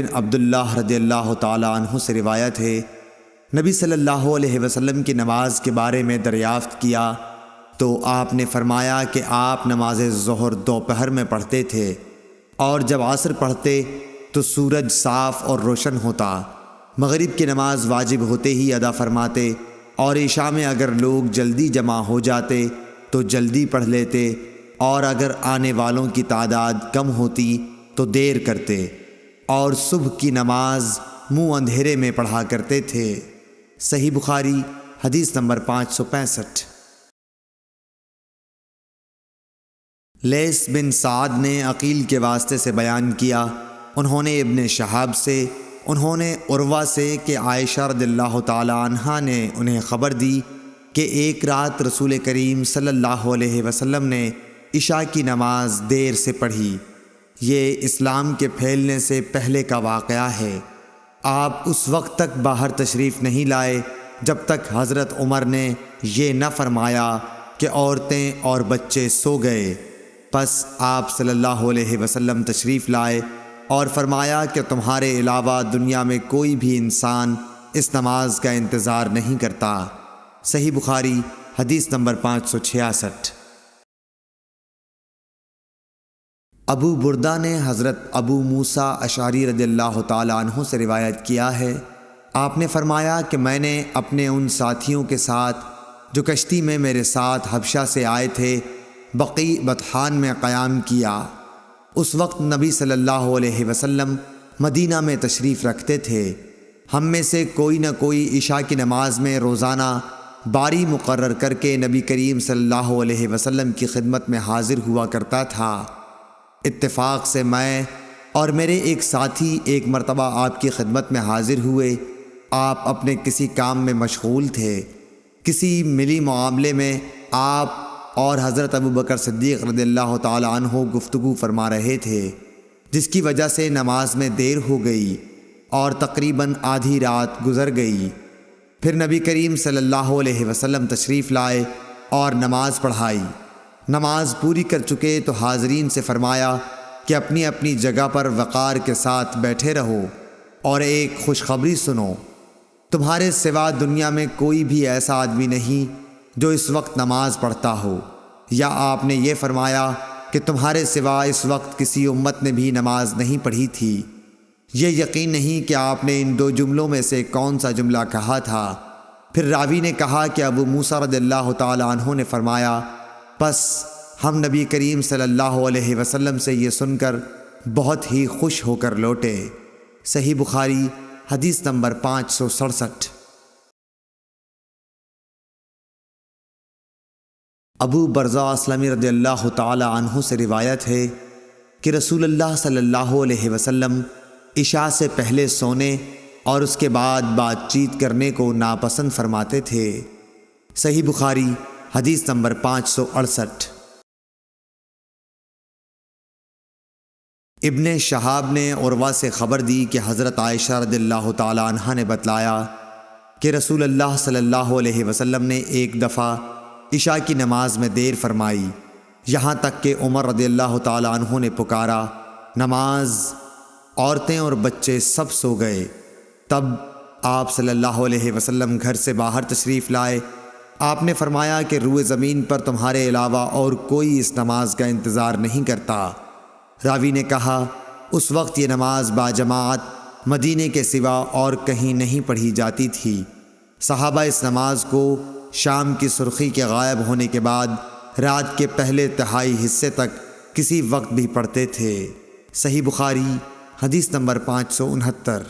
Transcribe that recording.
عبداللہ رضی اللہ تعالیٰ عنہ سے روایت ہے، نبی صلی اللہ علیہ وسلم کی نماز کے بارے میں دریافت کیا تو آپ نے فرمایا کہ آپ نماز ظہر دوپہر میں پڑھتے تھے، اور جب عصر پڑھتے تو سورج صاف اور روشن ہوتا، مغرب کی نماز واجب ہوتے ہی ادا فرماتے، اور عشاء میں اگر لوگ جلدی جمع ہو جاتے تو جلدی پڑھ لیتے، اور اگر آنے والوں کی تعداد کم ہوتی تو دیر کرتے، اور صبح کی نماز منہ اندھیرے میں پڑھا کرتے تھے۔ صحیح بخاری حدیث نمبر 565۔ لیث بن سعد نے عقیل کے واسطے سے بیان کیا، انہوں نے ابن شہاب سے، انہوں نے عروہ سے کہ عائشہ رضی اللہ تعالی عنہا نے انہیں خبر دی کہ ایک رات رسول کریم صلی اللہ علیہ وسلم نے عشاء کی نماز دیر سے پڑھی۔ یہ اسلام کے پھیلنے سے پہلے کا واقعہ ہے۔ آپ اس وقت تک باہر تشریف نہیں لائے جب تک حضرت عمر نے یہ نہ فرمایا کہ عورتیں اور بچے سو گئے۔ پس آپ صلی اللہ علیہ وسلم تشریف لائے اور فرمایا کہ تمہارے علاوہ دنیا میں کوئی بھی انسان اس نماز کا انتظار نہیں کرتا۔ صحیح بخاری حدیث نمبر 566۔ ابو بردہ نے حضرت ابو موسیٰ اشعری رضی اللہ تعالی عنہ سے روایت کیا ہے، آپ نے فرمایا کہ میں نے اپنے ان ساتھیوں کے ساتھ جو کشتی میں میرے ساتھ حبشہ سے آئے تھے بقیع بطحان میں قیام کیا۔ اس وقت نبی صلی اللہ علیہ وسلم مدینہ میں تشریف رکھتے تھے۔ ہم میں سے کوئی نہ کوئی عشاء کی نماز میں روزانہ باری مقرر کر کے نبی کریم صلی اللہ علیہ وسلم کی خدمت میں حاضر ہوا کرتا تھا۔ اتفاق سے میں اور میرے ایک ساتھی ایک مرتبہ آپ کی خدمت میں حاضر ہوئے۔ آپ اپنے کسی کام میں مشغول تھے، کسی ملی معاملے میں آپ اور حضرت ابو بکر صدیق رضی اللہ تعالی عنہ گفتگو فرما رہے تھے، جس کی وجہ سے نماز میں دیر ہو گئی اور تقریباً آدھی رات گزر گئی۔ پھر نبی کریم صلی اللہ علیہ وسلم تشریف لائے اور نماز پڑھائی۔ نماز پوری کر چکے تو حاضرین سے فرمایا کہ اپنی اپنی جگہ پر وقار کے ساتھ بیٹھے رہو اور ایک خوشخبری سنو، تمہارے سوا دنیا میں کوئی بھی ایسا آدمی نہیں جو اس وقت نماز پڑھتا ہو، یا آپ نے یہ فرمایا کہ تمہارے سوا اس وقت کسی امت نے بھی نماز نہیں پڑھی تھی۔ یہ یقین نہیں کہ آپ نے ان دو جملوں میں سے کون سا جملہ کہا تھا۔ پھر راوی نے کہا کہ ابو موسیٰ رضی اللہ تعالی عنہ نے فرمایا، پس ہم نبی کریم صلی اللہ علیہ وسلم سے یہ سن کر بہت ہی خوش ہو کر لوٹے۔ صحیح بخاری حدیث نمبر 567۔ ابو برزہ اسلمی رضی اللہ تعالی عنہ سے روایت ہے کہ رسول اللہ صلی اللہ علیہ وسلم عشاء سے پہلے سونے اور اس کے بعد بات چیت کرنے کو ناپسند فرماتے تھے۔ صحیح بخاری حدیث نمبر 568۔ ابن شہاب نے عروہ سے خبر دی کہ حضرت عائشہ رضی اللہ تعالی عنہا نے بتلایا کہ رسول اللہ صلی اللہ علیہ وسلم نے ایک دفعہ عشاء کی نماز میں دیر فرمائی، یہاں تک کہ عمر رضی اللہ تعالی عنہ نے پکارا، نماز، عورتیں اور بچے سب سو گئے۔ تب آپ صلی اللہ علیہ وسلم گھر سے باہر تشریف لائے۔ آپ نے فرمایا کہ روئے زمین پر تمہارے علاوہ اور کوئی اس نماز کا انتظار نہیں کرتا۔ راوی نے کہا، اس وقت یہ نماز باجماعت مدینے کے سوا اور کہیں نہیں پڑھی جاتی تھی۔ صحابہ اس نماز کو شام کی سرخی کے غائب ہونے کے بعد رات کے پہلے تہائی حصے تک کسی وقت بھی پڑھتے تھے۔ صحیح بخاری حدیث نمبر 569۔